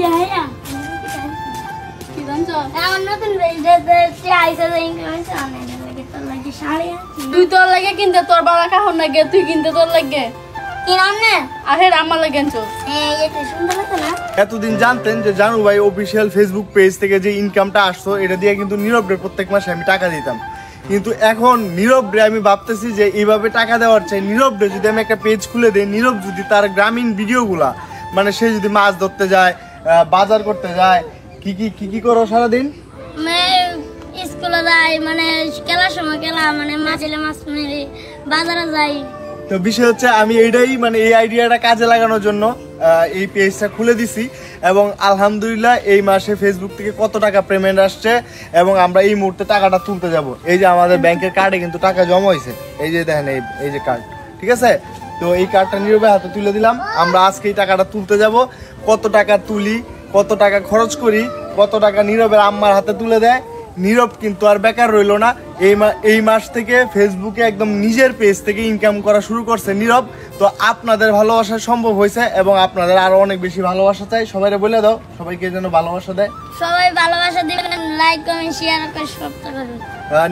যায় না কি জানছো আমার নতুন যে আইসা যে ইনকামেশন আনে লাগে তোর লাগে শাড়ি তুই তোর লাগে কিনতে তোর বাবা কাহন লাগে তুই কিনতে তোর লাগে কি নাম না আরে আমার লাগে আনছো এটা সুন্দর লাগে না এতদিন জানতেন যে জানু ভাই অফিসিয়াল ফেসবুক পেজ থেকে যে ইনকামটা আসতো এটা দিয়ে কিন্তু নীরবরে প্রত্যেক মাসে আমি টাকা দিতাম, কিন্তু এখন নীরবরে আমি ভাবতেছি যে এইভাবে টাকা দেওয়ার চাই নীরবরে যদি আমি একটা পেজ খুলে দিই, নীরব যদি তার গ্রামীণ ভিডিওগুলা মানে সে যদি মাছ ধরতে যায়, বাজার করতে যায়, কি করো সারাদিন? স্কুলে যাই মানে খেলার সময় খেলা মানে মাছেলে মাছ মেরে বাজারে যাই। তো বিষয় হচ্ছে আমি এইটাই মানে এই আইডিয়াটা কাজে লাগানোর জন্য এই পেজটা খুলে দিছি এবং আলহামদুলিল্লাহ এই মাসে ফেসবুক থেকে কত টাকা পেমেন্ট আসছে এবং আমরা এই মুহূর্তে টাকাটা তুলতে যাব। এই যে আমাদের ব্যাংকের কার্ডে কিন্তু টাকা জমা হয়েছে, এই যে দেখেন এই যে কার্ড, ঠিক আছে? তো এই কার্ডটা নীরবের হাতে তুলে দিলাম, আমরা আজকে এই টাকাটা তুলতে যাব। কত টাকা তুলি, কত টাকা খরচ করি, কত টাকা নীরবের আম্মার হাতে তুলে দেয়। নীরব কিন্তু আর বেকার রইলো না, এই মাস থেকে ফেসবুকে একদম নিজের পেজ থেকে ইনকাম করা শুরু করছে নীরব। তো আপনাদের ভালোবাসা সম্ভব হয়েছে এবং আপনাদের আরো অনেক বেশি ভালোবাসা চাই। সবাইকে বলে দাও, সবাইকে যেন ভালোবাসা দেয়। সবাই ভালোবাসা দিবেন, লাইক কমেন্ট শেয়ার করে সাবস্ক্রাইব করুন।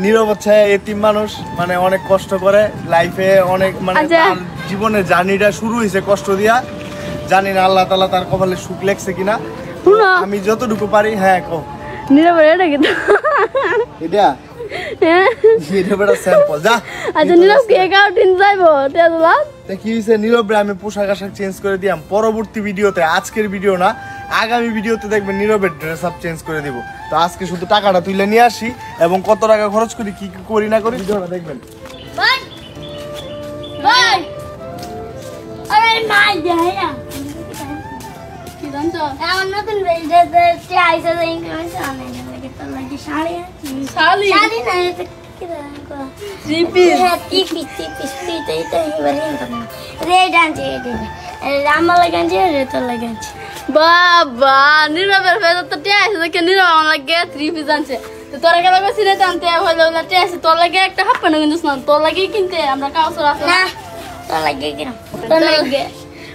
নীরব হচ্ছে এতিম মানুষ, মানে অনেক কষ্ট করে লাইফে, অনেক মানে তার জীবনের জার্নিটা শুরু হয়েছে কষ্ট দিয়া। জানি না আল্লাহ তাআলা তার কপালে সুখ লেখছে কিনা, আমি যতটুকু পারি। হ্যাঁ কো নীরবের এটা কি এটা এটা বড় স্যাম্পল যা। আচ্ছা নীরব কি একাউন্টিং যাইবো তেজলা তা কি হইছে নীরবরে আমি পোশাক আশাক চেঞ্জ করে দিলাম। পরবর্তী ভিডিওতে, আজকের ভিডিও না আগামী ভিডিওতে দেখবেন নীরবের ড্রেস আপ চেঞ্জ করে দিব। তো আজকে শুধু টাকাটা তুলে নিয়ে আসি এবং কত টাকা খরচ করি, কি করি না করি ভিডিওটা দেখবেন। বাই বাই আরে মাই যায় না কি জানছো আমার নতুন যে আইসা যে ইনকামেশন আনে লাগে তোর লাগে শাড়ি শালি শাড়ি না এটা কি দাঁড়া থ্রি পিস টিপিস এটা এবারে ইনকাম রেড আনছে এটা আমার লাগে আনছে তোর লাগে আনছে বাবা নীরবের ফেরত তো টিয়া আছে দেখে নীরব আমার লাগে থ্রি পিস আনছে। তো তোরা কেন সিনে টানতে হলো না টিয়া আছে তোর লাগে একটা হাফ প্যান্ট কিন্তু না তোর লাগেই কিনতে আমরা কাউসর আছে না তোর লাগে কিনা তোর লাগে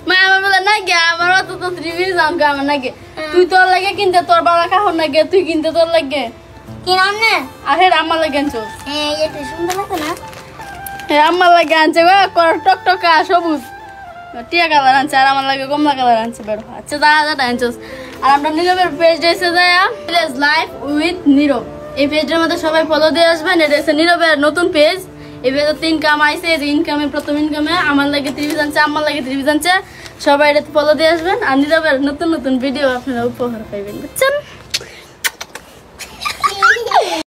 মা আমার বলে না গে আমার তো তো থ্রি পিস আমকে আমার নাকি তুই তোর লাগে কিনতে তোর বাবা কাহন নাকি তুই কিনতে তোর লাগে কি নাম না আরে আমার লাগে আনছো এটা সুন্দর লাগে না আমার লাগে আনছে টকটকা সবুজ টিয়া কালার আনছে আর আমার লাগে কমলা কালার আনছে বের। আচ্ছা দাদা আনছোস। আর আমরা নীরবের পেজ এসে যায় ভিলেজ লাইফ উইথ নীরব, এই পেজের মধ্যে সবাই ফলো দিয়ে আসবেন। এটা হচ্ছে নীরবের নতুন পেজ। এই পেজে 3 ইনকাম আইছে, এই যে ইনকামে প্রথম ইনকামে আমার লাগে 3 আনছে, আমার লাগে 3 আনছে। সবাই এটা ফলো দিয়ে আসবেন আর নীরবের নতুন নতুন ভিডিও আপনারা উপহার পাইবেন, বুঝছেন?